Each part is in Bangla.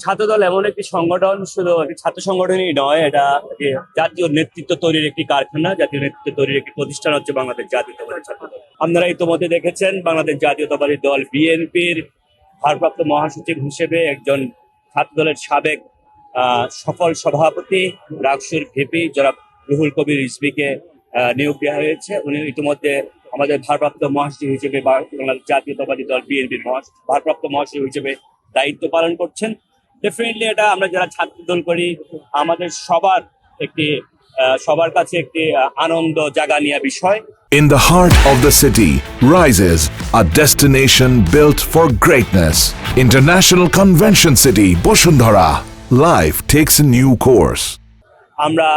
ছাত্রদল এমন একটি সংগঠন, শুধু একটি ছাত্র সংগঠনই নয়, এটা যে জাতীয় নেতৃত্ব তৈরির একটি কারখানা, জাতীয় নেতৃত্ব তৈরির একটি প্রতিষ্ঠান হচ্ছে বাংলাদেশ জাতীয়তাবাদী ছাত্রদল। আপনারা ইতিমধ্যে দেখেছেন বাংলাদেশ জাতীয়তাবাদী দল বিএনপির ভারপ্রাপ্ত মহাসচিব হিসেবে একজন ছাত্রদলের সাবেক সফল সভাপতি রাকসুর ভিপি জনাব রুহুল কবির রিজভীকে নিয়োগ দেওয়া হয়েছে। উনি ইতিমধ্যে আমাদের ভারপ্রাপ্ত মহাসচিব হিসেবে বাংলাদেশ জাতীয়তাবাদী দল বিএনপির ভারপ্রাপ্ত মহাসচিব হিসেবে দায়িত্ব পালন করছেন। ডেফিনেটলি এটা আমরা যারা ছাত্রদল করি আমাদের সবার কাছে একটি আনন্দ জাগানিয়া বিষয়। In the heart of the city rises a destination built for greatness. International Convention City, Bosundhara. Life takes a new course. আমরা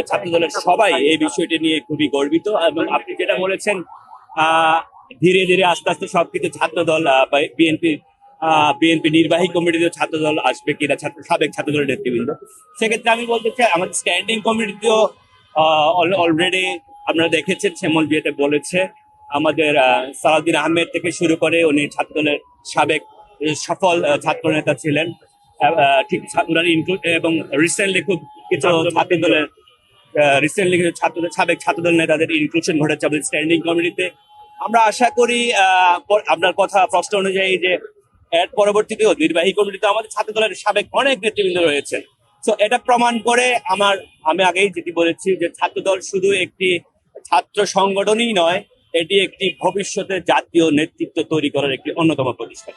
ছাত্রদলের সবাই এই বিষয়টি নিয়ে খুবই গর্বিত, এবং আপনি যেটা বলেছেন ধীরে ধীরে আস্তে আস্তে সবকিছু ছাত্রদল বিএনপি নির্বাহী কমিটিতে ছাত্রদল আসবে কিনা, সাবেক ছাত্রদলের নেতৃবৃন্দ। সেক্ষেত্রে আমি বলতে চাই আমাদের স্ট্যান্ডিং কমিটিতেও অলরেডি আপনারা দেখেছেন শ্যামল বিয়েতে বলেছে, আমাদের সালাউদ্দিন আহমেদ থেকে শুরু করে উনি ছাত্রদলের সাবেক সফল ছাত্র নেতা ছিলেন, ঠিক উনার ইনক্লুড, এবং রিসেন্টলি খুব কিছু ছাত্রদলের সাবেক ছাত্রদল নেতাদের ইনক্লুশন ঘটেছে আমাদের স্ট্যান্ডিং কমিটিতে। আমরা আশা করি আপনার প্রশ্ন অনুযায়ী যে এর পরবর্তীতেও নির্বাহী কমিটিতে আমাদের ছাত্রদলের সাবেক অনেক নেতৃবৃন্দ রয়েছেন। তো এটা প্রমাণ করে আমি আগেই যেটি বলেছি যে ছাত্রদল শুধু একটি ছাত্র সংগঠনই নয়, এটি একটি ভবিষ্যতে জাতীয় নেতৃত্ব তৈরি করার একটি অন্যতম প্রতিষ্ঠান।